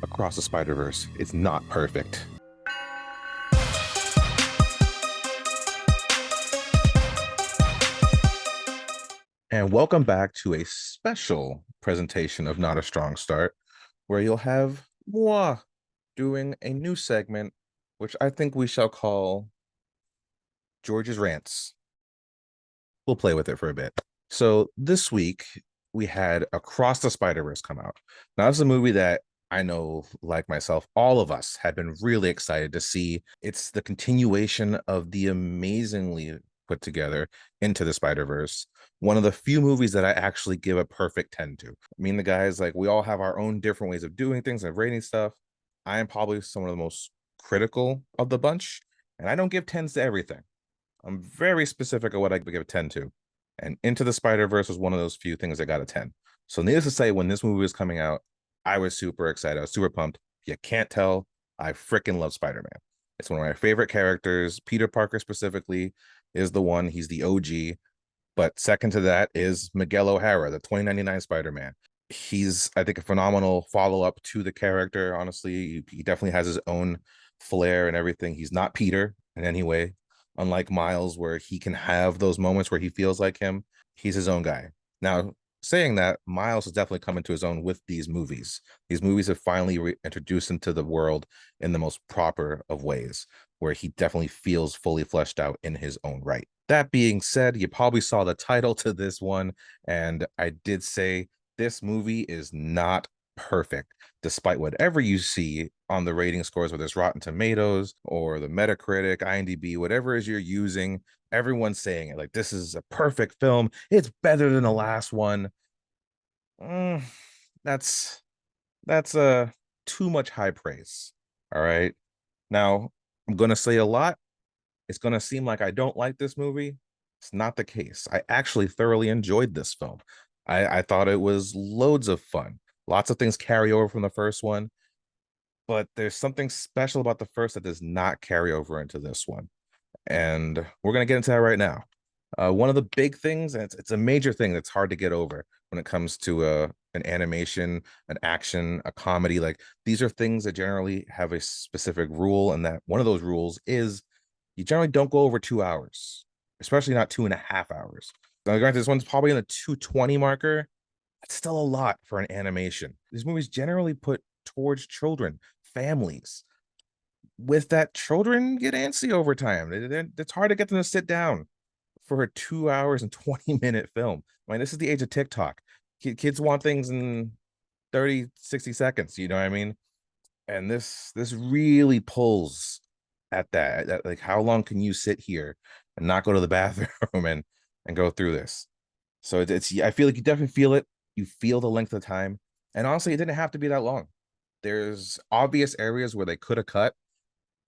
Across the Spider-Verse is not perfect. And welcome back to a special presentation of Not a Strong Start, where you'll have moi doing a new segment, which I think we shall call George's Rants. We'll play with it for a bit. So this week we had Across the Spider-Verse come out. Now, this is a movie that I know, like myself, all of us had been really excited to see. It's the continuation of the amazingly put together Into the Spider-Verse. One of the few movies that I actually give a perfect 10 to. Me and the guys, like, we all have our own different ways of doing things and rating stuff. I am probably some of the most critical of the bunch, and I don't give 10s to everything. I'm very specific of what I give a 10 to. And Into the Spider-Verse was one of those few things that got a 10. So needless to say, when this movie was coming out, I was super excited. I was super pumped. You can't tell, I freaking love Spider-Man. It's one of my favorite characters. Peter Parker specifically is the one. He's the OG. But second to that is Miguel O'Hara, the 2099 Spider-Man. He's, I think, a phenomenal follow-up to the character. Honestly, he definitely has his own flair and everything. He's not Peter in any way, unlike Miles, where he can have those moments where he feels like him. He's his own guy. Now, saying that, Miles has definitely come into his own with these movies. These movies have finally introduced him to the world in the most proper of ways, where he definitely feels fully fleshed out in his own right. That being said, you probably saw the title to this one, and I did say this movie is not perfect, despite whatever you see on the rating scores, whether it's Rotten Tomatoes or the Metacritic, IMDb, whatever it is you're using. Everyone's saying it like this is a perfect film. It's better than the last one. Mm, that's that's too much high praise. All right. Now, I'm gonna say a lot. It's gonna seem like I don't like this movie. It's not the case. I actually thoroughly enjoyed this film. I thought it was loads of fun. Lots of things carry over from the first one, but there's something special about the first that does not carry over into this one. And we're going to get into that right now. One of the big things, and it's a major thing that's hard to get over when it comes to an animation, an action, a comedy. Like these are things that generally have a specific rule, and that one of those rules is you generally don't go over 2 hours, especially not 2.5 hours. Now, granted, this one's probably in the 220 marker. That's still a lot for an animation. These movies generally put towards children, families. With that, children get antsy over time. It's hard to get them to sit down for a 2 hours and 20-minute film. I mean, this is the age of TikTok. Kids want things in 30, 60 seconds, you know what I mean? And this really pulls at that. Like, how long can you sit here and not go to the bathroom and go through this? So it's I feel like you definitely feel it. You feel the length of time. And honestly, it didn't have to be that long. There's obvious areas where they could have cut,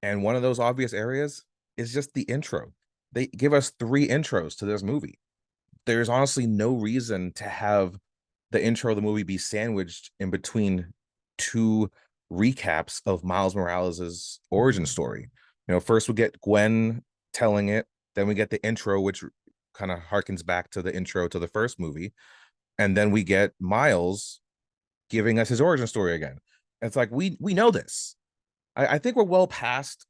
and one of those obvious areas is just the intro. They give us three intros to this movie. There's honestly no reason to have the intro of the movie be sandwiched in between two recaps of Miles Morales' origin story. First we get Gwen telling it, then we get the intro, which kind of harkens back to the intro to the first movie, and then we get Miles giving us his origin story again. It's like we know this. I think we're well past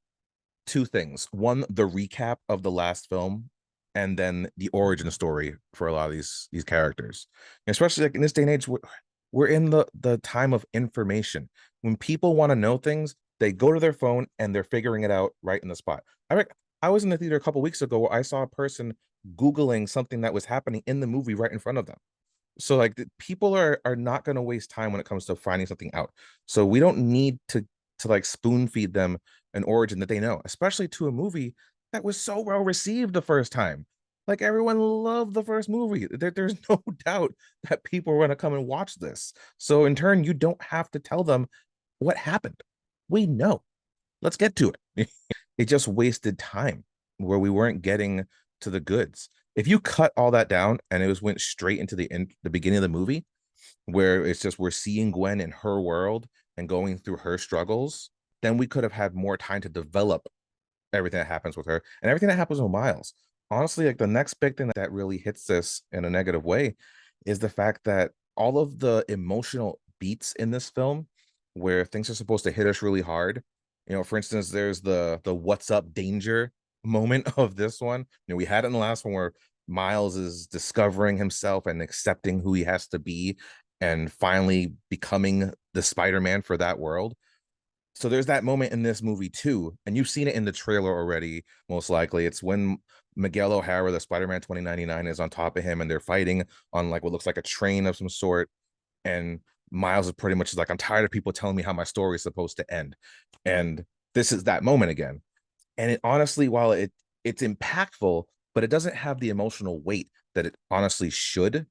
two things. One, the recap of the last film, and then the origin story for a lot of these characters. Especially like in this day and age, we're in the time of information. When people want to know things, they go to their phone and they're figuring it out right in the spot. I was in the theater a couple weeks ago where I saw a person Googling something that was happening in the movie right in front of them. So like people are not going to waste time when it comes to finding something out. So we don't need to like spoon feed them an origin that they know, especially to a movie that was so well received the first time. Like everyone loved the first movie. There's no doubt that people are going to come and watch this. So in turn, you don't have to tell them what happened. We know. Let's get to it. It just wasted time where we weren't getting to the goods. If you cut all that down and went straight into the beginning of the movie, where it's just we're seeing Gwen in her world and going through her struggles, then we could have had more time to develop everything that happens with her and everything that happens with Miles. Honestly, like the next big thing that really hits this in a negative way is the fact that all of the emotional beats in this film where things are supposed to hit us really hard. For instance, there's the what's up danger moment of this one. We had it in the last one where Miles is discovering himself and accepting who he has to be and finally becoming the Spider-Man for that world. So there's that moment in this movie too, and you've seen it in the trailer already, most likely. It's when Miguel O'Hara, the Spider-Man 2099, is on top of him and they're fighting on like what looks like a train of some sort. And Miles is pretty much like, I'm tired of people telling me how my story is supposed to end. And this is that moment again. And it honestly, while it's impactful, but it doesn't have the emotional weight that it honestly should. And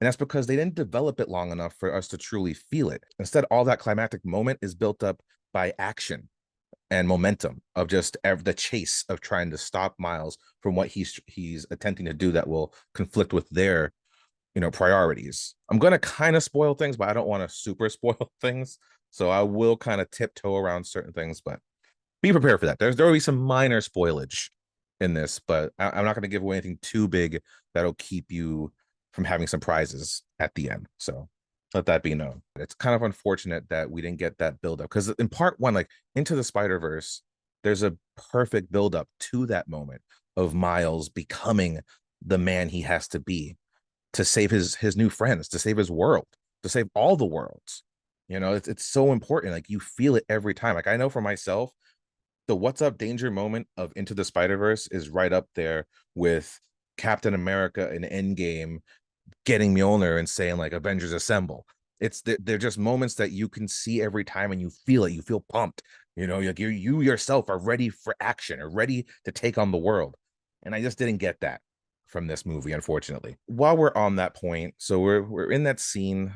that's because they didn't develop it long enough for us to truly feel it. Instead, all that climactic moment is built up by action and momentum of just the chase of trying to stop Miles from what he's attempting to do that will conflict with their priorities. I'm going to kind of spoil things, but I don't want to super spoil things, so I will kind of tiptoe around certain things, but be prepared for that. There will be some minor spoilage in this, but I'm not going to give away anything too big that'll keep you from having surprises at the end. So let that be known. It's kind of unfortunate that we didn't get that build up, because in part one, like Into the Spider-Verse, there's a perfect build up to that moment of Miles becoming the man he has to be to save his new friends, to save his world, to save all the worlds. It's so important. Like you feel it every time. Like I know for myself, the what's up danger moment of Into the Spider-Verse is right up there with Captain America in Endgame getting Mjolnir and saying like Avengers Assemble. They're just moments that you can see every time and you feel it. You feel pumped. Like you yourself are ready for action or ready to take on the world. And I just didn't get that from this movie, unfortunately. While we're on that point, so we're in that scene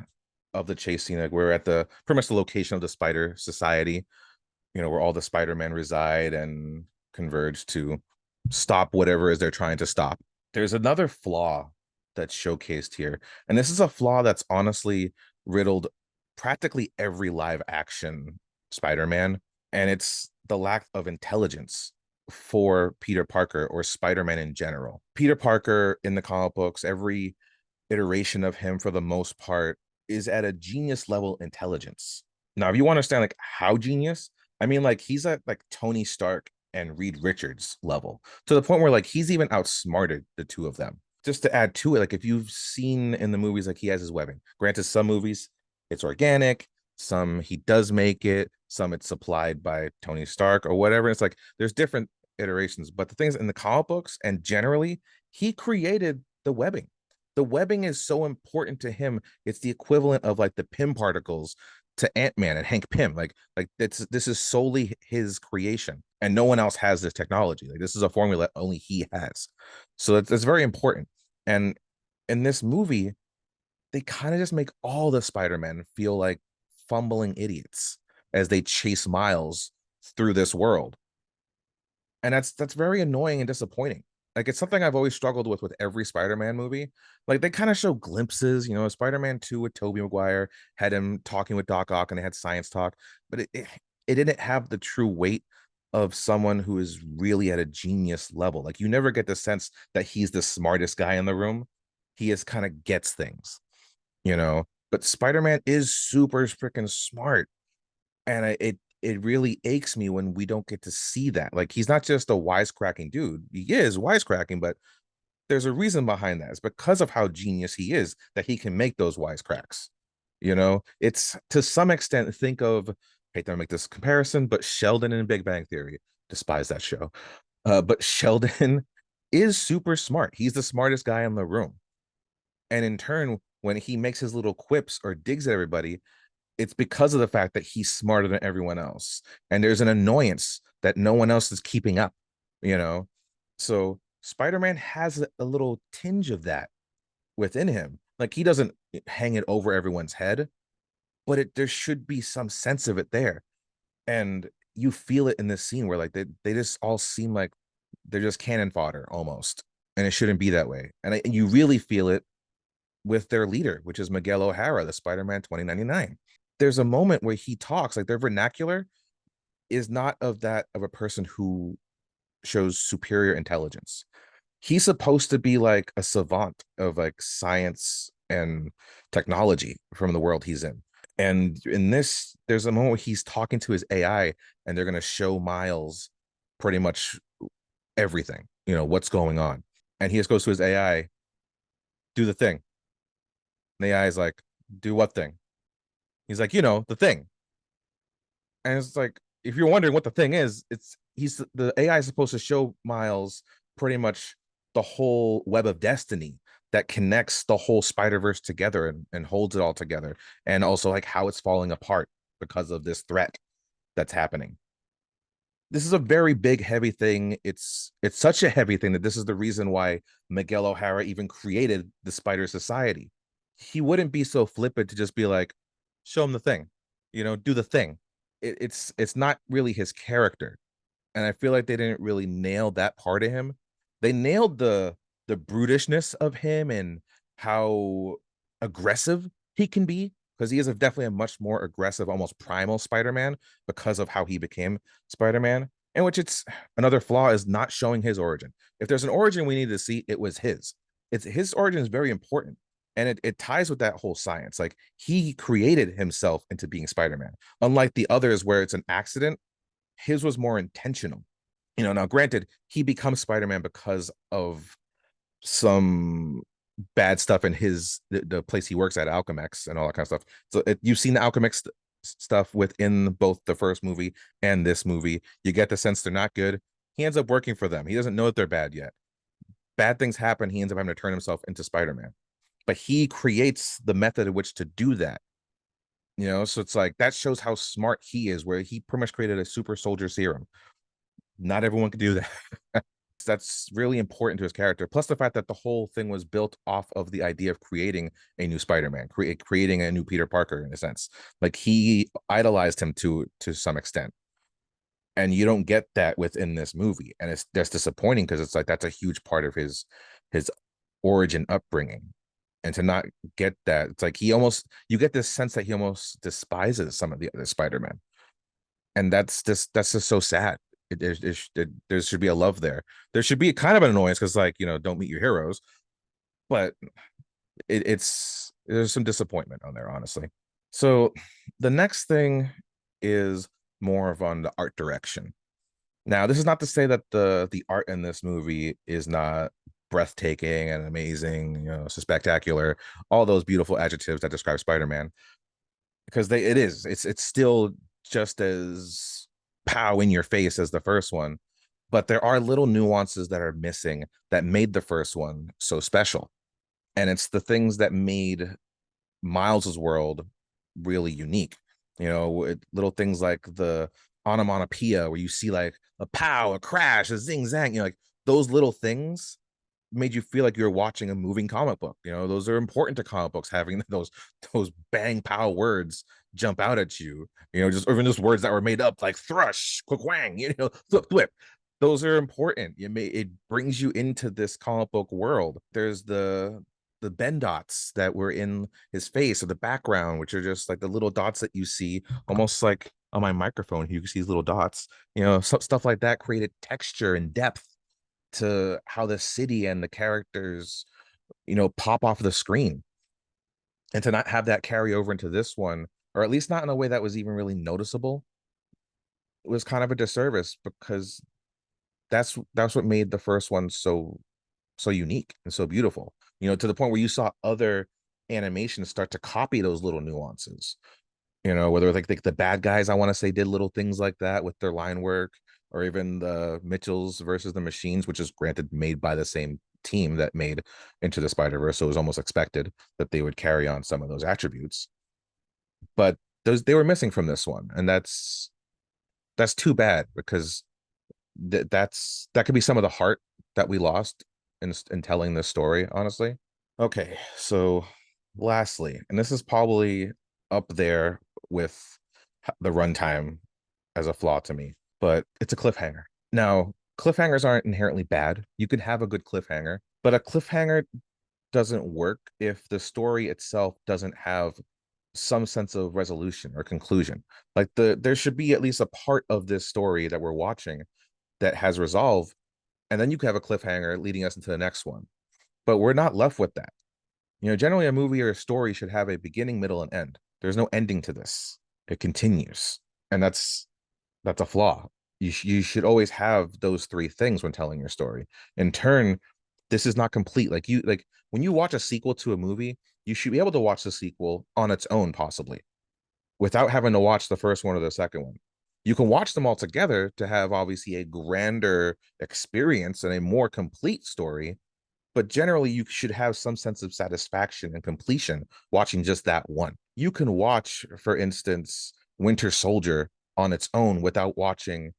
of the chase scene, like we're at the pretty much the location of the Spider Society, where all the Spider-Men reside and converge to stop whatever it is they're trying to stop. There's another flaw that's showcased here, and this is a flaw that's honestly riddled practically every live action Spider-Man, and it's the lack of intelligence for Peter Parker or Spider-Man in general. Peter Parker in the comic books, every iteration of him for the most part is at a genius level intelligence. Now, if you want to understand like how genius, I mean like he's at like Tony Stark and Reed Richards level, to the point where like he's even outsmarted the two of them. Just to add to it, like if you've seen in the movies, like he has his webbing. Granted, some movies it's organic, some he does make it, some it's supplied by Tony Stark or whatever. It's like there's different iterations, but the things in the comic books and generally, he created the webbing. The webbing is so important to him. It's the equivalent of like the Pym particles to Ant-Man and Hank Pym. Like this is solely his creation, and no one else has this technology. Like this is a formula only he has. So it's very important. And in this movie, they kind of just make all the Spider-Men feel like fumbling idiots as they chase Miles through this world. And that's very annoying and disappointing. Like it's something I've always struggled with every Spider-Man movie. Like they kind of show glimpses, Spider-Man 2 with Tobey Maguire had him talking with Doc Ock and they had science talk, but it didn't have the true weight of someone who is really at a genius level. Like you never get the sense that he's the smartest guy in the room. He is kind of gets things, but Spider-Man is super freaking smart, and it really aches me when we don't get to see that. Like he's not just a wisecracking dude. He is wisecracking, but there's a reason behind that. It's because of how genius he is that he can make those wisecracks. It's to some extent, think of, hate to make this comparison, but Sheldon in Big Bang Theory. Despise that show. But Sheldon is super smart. He's the smartest guy in the room. And in turn, when he makes his little quips or digs at everybody, it's because of the fact that he's smarter than everyone else. And there's an annoyance that no one else is keeping up, you know? So Spider-Man has a little tinge of that within him. Like he doesn't hang it over everyone's head, but there should be some sense of it there. And you feel it in this scene where like they just all seem like they're just cannon fodder almost. And it shouldn't be that way. And you really feel it with their leader, which is Miguel O'Hara, the Spider-Man 2099. There's a moment where he talks, like their vernacular is not of a person who shows superior intelligence. He's supposed to be like a savant of like science and technology from the world he's in. And in this, there's a moment where he's talking to his AI, and they're going to show Miles pretty much everything, what's going on. And he just goes to his AI, do the thing. And the AI is like, do what thing? He's like, the thing. And it's like, if you're wondering what the thing is, he's the AI is supposed to show Miles pretty much the whole web of destiny that connects the whole Spider-Verse together and holds it all together, and also like how it's falling apart because of this threat that's happening. This is a very big, heavy thing. It's such a heavy thing that this is the reason why Miguel O'Hara even created the Spider Society. He wouldn't be so flippant to just be like, show him the thing, do the thing. It's not really his character, and I feel like they didn't really nail that part of him. They nailed the brutishness of him and how aggressive he can be, because he is definitely a much more aggressive, almost primal Spider-Man because of how he became Spider-Man. In which it's another flaw is not showing his origin. If there's an origin we need to see, it was his. It's his origin is very important. And it ties with that whole science. Like he created himself into being Spider-Man. Unlike the others where it's an accident, his was more intentional. Now granted, he becomes Spider-Man because of some bad stuff in the place he works at, Alchemex, and all that kind of stuff. So you've seen the Alchemex stuff within both the first movie and this movie. You get the sense they're not good. He ends up working for them. He doesn't know that they're bad yet. Bad things happen. He ends up having to turn himself into Spider-Man, but he creates the method in which to do that. So it's like that shows how smart he is, where he pretty much created a super soldier serum. Not everyone can do that. That's really important to his character. Plus the fact that the whole thing was built off of the idea of creating a new Spider-Man, creating a new Peter Parker in a sense. Like he idolized him to some extent. And you don't get that within this movie. And that's disappointing because it's like that's a huge part of his origin upbringing. And to not get that, it's like you get this sense that he almost despises some of the other Spider-Man. And that's just so sad. There should be a love there. There should be kind of an annoyance because, like, don't meet your heroes, but it's there's some disappointment on there, honestly. So the next thing is more of on the art direction. Now, this is not to say that the art in this movie is not breathtaking and amazing, so spectacular, all those beautiful adjectives that describe Spider-Man, because it's still just as pow in your face as the first one, but there are little nuances that are missing that made the first one so special. And it's the things that made Miles's world really unique. Little things like the onomatopoeia where you see like a pow, a crash, a zing zang, like those little things made you feel like you're watching a moving comic book. Those are important to comic books, having those bang pow words jump out at you. Just even just words that were made up like thrush, quick wang, flip flip. Those are important. It brings you into this comic book world. There's the Ben dots that were in his face or the background, which are just like the little dots that you see, almost like on my microphone. You can see these little dots. Stuff like that created texture and depth to how the city and the characters, pop off the screen. And to not have that carry over into this one, or at least not in a way that was even really noticeable, was kind of a disservice, because that's what made the first one so unique and so beautiful. To the point where you saw other animations start to copy those little nuances. Whether like the bad guys, I want to say, did little things like that with their line work, or even the Mitchells versus the Machines, which is granted made by the same team that made Into the Spider-Verse, so it was almost expected that they would carry on some of those attributes. But they were missing from this one, and that's too bad, because that could be some of the heart that we lost in telling this story, honestly. Okay, so lastly, and this is probably up there with the runtime as a flaw to me, but it's a cliffhanger. Now, cliffhangers aren't inherently bad. You could have a good cliffhanger, but a cliffhanger doesn't work if the story itself doesn't have some sense of resolution or conclusion. Like there should be at least a part of this story that we're watching that has resolve, and then you can have a cliffhanger leading us into the next one. But we're not left with that. Generally a movie or a story should have a beginning, middle, and end. There's no ending to this. It continues. And that's a flaw. You should always have those three things when telling your story. In turn, this is not complete. Like when you watch a sequel to a movie, you should be able to watch the sequel on its own, possibly, without having to watch the first one or the second one. You can watch them all together to have obviously a grander experience and a more complete story, but generally you should have some sense of satisfaction and completion watching just that one. You can watch, for instance, Winter Soldier on its own without watching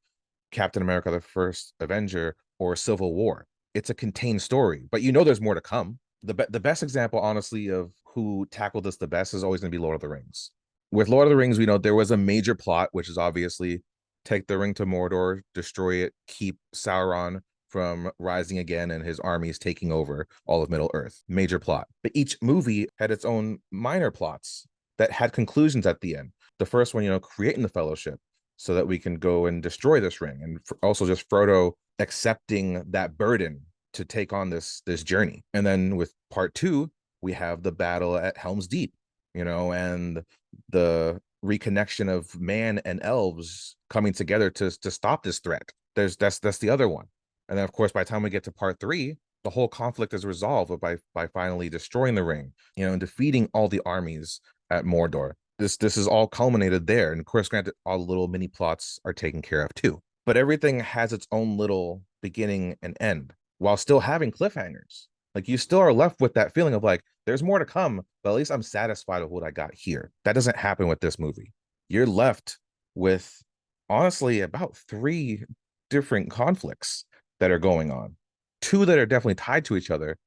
Captain America the First Avenger or Civil War. It's a contained story, but you know there's more to come. The best example, honestly, of who tackled this the best is always going to be Lord of the Rings. With Lord of the Rings, we know there was a major plot, which is obviously take the ring to Mordor, destroy it, keep Sauron from rising again and his armies taking over all of Middle Earth. Major plot. But each movie had its own minor plots that had conclusions at the end. The first one, creating the fellowship so that we can go and destroy this ring. And also just Frodo accepting that burden to take on this journey. And then with part two, we have the battle at Helm's Deep, and the reconnection of man and elves coming together to stop this threat. That's the other one. And then of course, by the time we get to part three, the whole conflict is resolved by finally destroying the ring, and defeating all the armies at Mordor. This is all culminated there. And of course, granted, all the little mini plots are taken care of too. But everything has its own little beginning and end while still having cliffhangers. Like you still are left with that feeling of like, there's more to come, but at least I'm satisfied with what I got here. That doesn't happen with this movie. You're left with honestly about three different conflicts that are going on, two that are definitely tied to each other,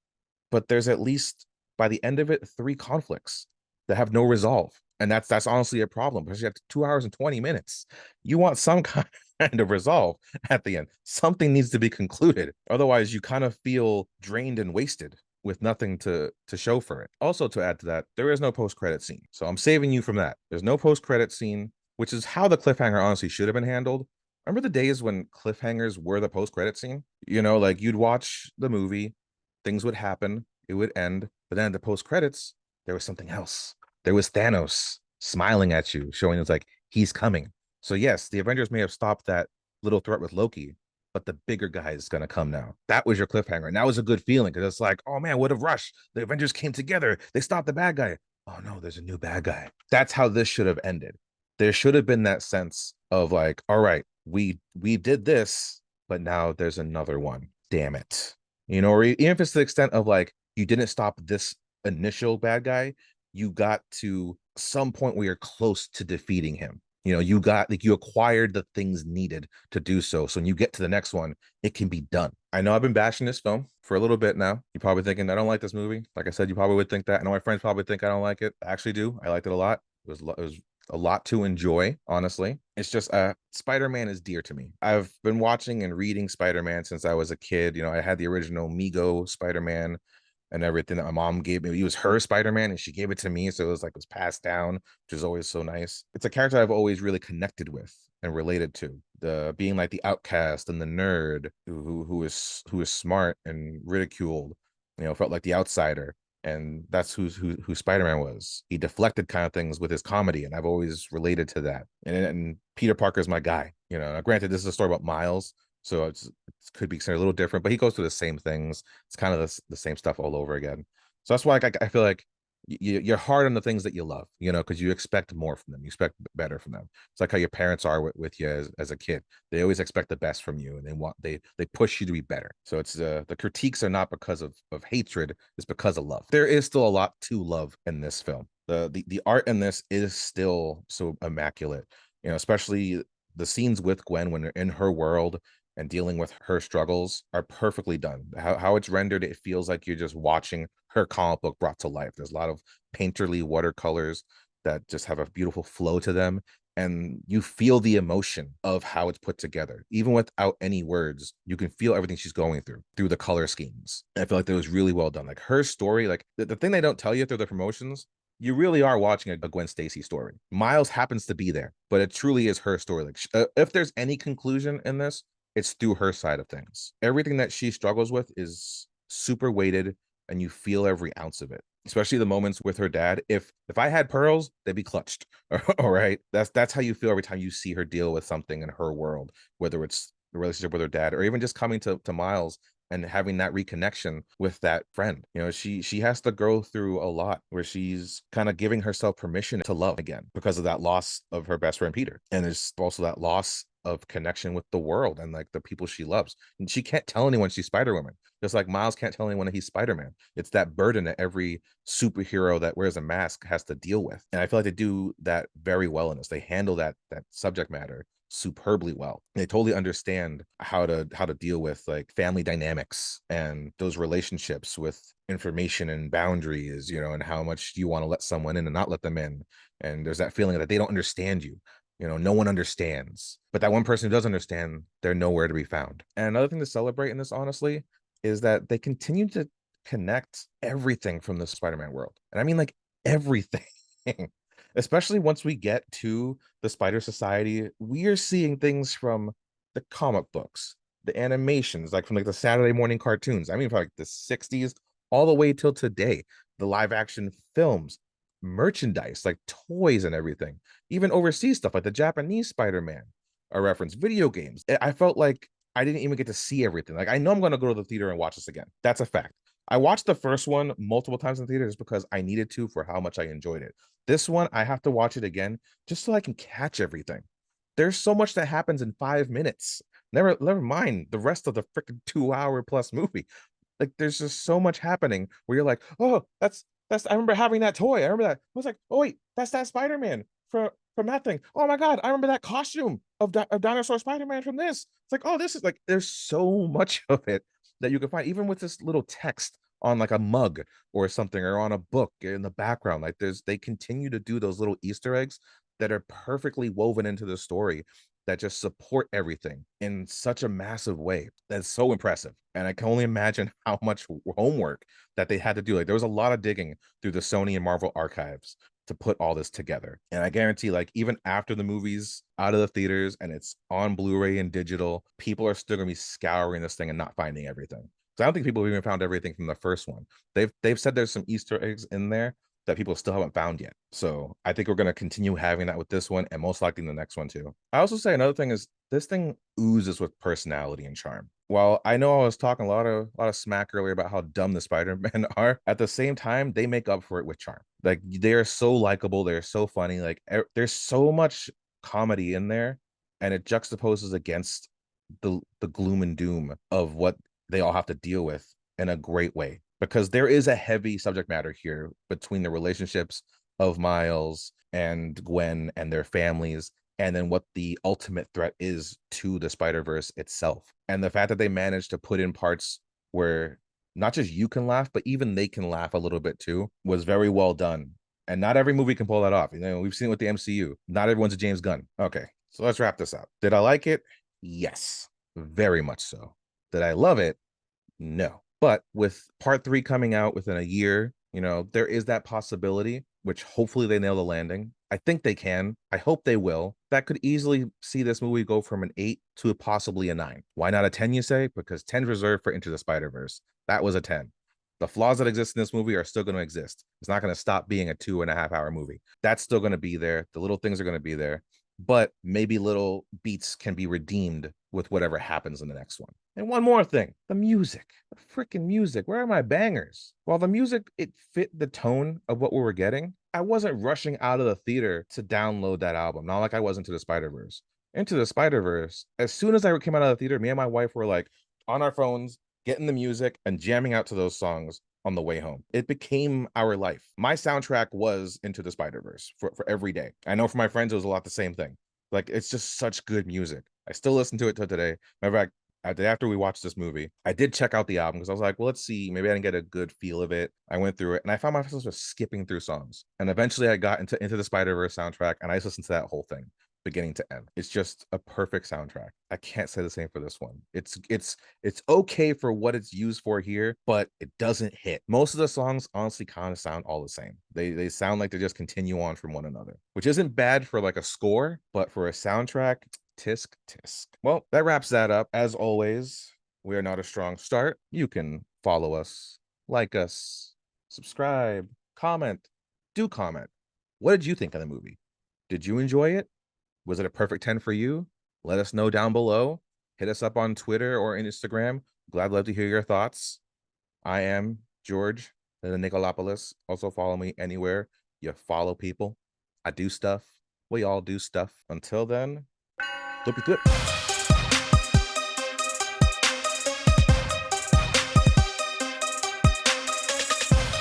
but there's at least by the end of it, three conflicts that have no resolve. And that's honestly a problem because you have 2 hours and 20 minutes. You want some kind of resolve at the end. Something needs to be concluded. Otherwise, you kind of feel drained and wasted with nothing to show for it. Also, to add to that, there is no post-credit scene. So I'm saving you from that. There's no post-credit scene, which is how the cliffhanger honestly should have been handled. Remember the days when cliffhangers were the post-credit scene? Like you'd watch the movie, things would happen, it would end, but then at the post-credits, there was something else. There was Thanos smiling at you, showing it's like he's coming. So yes, the Avengers may have stopped that little threat with Loki, but the bigger guy is gonna come now. That was your cliffhanger, and that was a good feeling because it's like, oh man, what a rush! The Avengers came together. They stopped the bad guy. Oh no, there's a new bad guy. That's how this should have ended. There should have been that sense of like, all right, we did this, but now there's another one. Damn it, or even if it's to the extent of like you didn't stop this initial bad guy, you got to some point where you're close to defeating him. You got like you acquired the things needed to do so. So when you get to the next one, it can be done. I know I've been bashing this film for a little bit now. You're probably thinking I don't like this movie. Like I said, you probably would think that. I know my friends probably think I don't like it. I actually do. I liked it a lot. It was a lot to enjoy, honestly. It's just Spider-Man is dear to me. I've been watching and reading Spider-Man since I was a kid. I had the original Mego Spider-Man and everything that my mom gave me. It was her Spider-Man and she gave it to me. So it was passed down, which is always so nice. It's a character I've always really connected with and related to. The being like the outcast and the nerd who is smart and ridiculed, felt like the outsider. And that's who Spider-Man was. He deflected kind of things with his comedy, and I've always related to that. And Peter Parker's my guy. Now, granted, this is a story about Miles, so it could be considered a little different, but he goes through the same things. It's kind of the same stuff all over again. So that's why I feel like you're hard on the things that you love, because you expect more from them. You expect better from them. It's like how your parents are with you as a kid. They always expect the best from you, and they push you to be better. So it's the critiques are not because of hatred, it's because of love. There is still a lot to love in this film. The art in this is still so immaculate, especially the scenes with Gwen when they're in her world and dealing with her struggles are perfectly done. How it's rendered, it feels like you're just watching her comic book brought to life. There's a lot of painterly watercolors that just have a beautiful flow to them. And you feel the emotion of how it's put together. Even without any words, you can feel everything she's going through the color schemes. And I feel like that was really well done. Like her story, like the thing they don't tell you through the promotions, you really are watching a Gwen Stacy story. Miles happens to be there, but it truly is her story. Like if there's any conclusion in this, it's through her side of things. Everything that she struggles with is super weighted and you feel every ounce of it. especially the moments with her dad. If I had pearls, they'd be clutched. All right. That's how you feel every time you see her deal with something in her world, whether it's the relationship with her dad or even just coming to Miles and having that reconnection with that friend. She has to go through a lot where she's kind of giving herself permission to love again because of that loss of her best friend Peter. And there's also that loss of connection with the world and like the people she loves. And she can't tell anyone she's Spider-Woman. Just like Miles can't tell anyone that he's Spider-Man. It's that burden that every superhero that wears a mask has to deal with. And I feel like they do that very well in this. They handle that subject matter superbly well. They totally understand how to deal with like family dynamics and those relationships with information and boundaries, and how much you want to let someone in and not let them in. And there's that feeling that they don't understand you. No one understands, but that one person who does understand, they're nowhere to be found. And another thing to celebrate in this, honestly, is that they continue to connect everything from the Spider-Man world. And I mean like everything. Especially once we get to the Spider Society, we are seeing things from the comic books, the animations, like from like the Saturday morning cartoons. I mean, from like the 60s all the way till today, the live action films, merchandise, like toys and everything, even overseas stuff like the Japanese Spider-Man, a reference, video games. I felt like I didn't even get to see everything. Like I know I'm going to go to the theater and watch this again. That's a fact. I watched the first one multiple times in the theater just because I needed to for how much I enjoyed it. This one, I have to watch it again just so I can catch everything. There's so much that happens in 5 minutes. Never mind the rest of the freaking 2 hour plus movie. Like there's just so much happening where you're like, oh, that's I remember having that toy. I remember that. I was like, oh wait, that's that Spider-Man from that thing. Oh my God, I remember that costume of dinosaur Spider-Man from this. It's like, oh, this is like there's so much of it that you can find, even with this little text on like a mug or something or on a book in the background. Like they continue to do those little Easter eggs that are perfectly woven into the story that just support everything in such a massive way. That's so impressive. And I can only imagine how much homework that they had to do. Like there was a lot of digging through the Sony and Marvel archives to put all this together. And I guarantee, like, even after the movie's out of the theaters and it's on Blu-ray and digital, people are still gonna be scouring this thing and not finding everything. So I don't think people have even found everything from the first one. They've said there's some Easter eggs in there that people still haven't found yet. So I think we're going to continue having that with this one and most likely the next one too. I also say another thing is this thing oozes with personality and charm. While I know I was talking a lot of smack earlier about how dumb the Spider-Man are, at the same time they make up for it with charm. Like they are so likable, they're so funny. Like there's so much comedy in there, and it juxtaposes against the gloom and doom of what they all have to deal with in a great way, because there is a heavy subject matter here between the relationships of Miles and Gwen and their families, and then what the ultimate threat is to the Spider-Verse itself. And the fact that they managed to put in parts where not just you can laugh, but even they can laugh a little bit too was very well done. And not every movie can pull that off. We've seen it with the MCU. Not everyone's a James Gunn. Okay, so let's wrap this up. Did I like it? Yes, very much so. Did I love it? No. But with part three coming out within a year, there is that possibility, which hopefully they nail the landing. I think they can. I hope they will. That could easily see this movie go from an 8 to possibly a 9. Why not a 10, you say? Because 10 reserved for Into the Spider-Verse. That was a 10. The flaws that exist in this movie are still going to exist. It's not going to stop being a 2.5 hour movie. That's still going to be there. The little things are going to be there, but maybe little beats can be redeemed with whatever happens in the next one. And one more thing, the music, the freaking music. Where are my bangers? While the music, it fit the tone of what we were getting, I wasn't rushing out of the theater to download that album. Not like I was Into the Spider-Verse. Into the Spider-Verse, as soon as I came out of the theater, me and my wife were like on our phones, getting the music and jamming out to those songs on the way home. It became our life. My soundtrack was Into the Spider-Verse for every day. I know for my friends, it was a lot the same thing. Like, it's just such good music. I still listen to it till today. Matter of fact, after we watched this movie, I did check out the album because I was like, well, let's see. Maybe I didn't get a good feel of it. I went through it and I found myself just skipping through songs. And eventually I got into the Spider-Verse soundtrack and I just listened to that whole thing beginning to end. It's just a perfect soundtrack. I can't say the same for this one. It's okay for what it's used for here, but it doesn't hit. Most of the songs honestly kind of sound all the same. They sound like they just continue on from one another, which isn't bad for like a score, but for a soundtrack, tisk tisk. Well, that wraps that up. As always, we are not a strong start. You can follow us, like us, subscribe, comment, do comment. What did you think of the movie? Did you enjoy it? Was it a perfect 10 for you? Let us know down below. Hit us up on Twitter or Instagram. Glad love to hear your thoughts. I am George the Nicolopoulos. Also follow me anywhere you follow people. I do stuff. We all do stuff. Until then, flippy flip.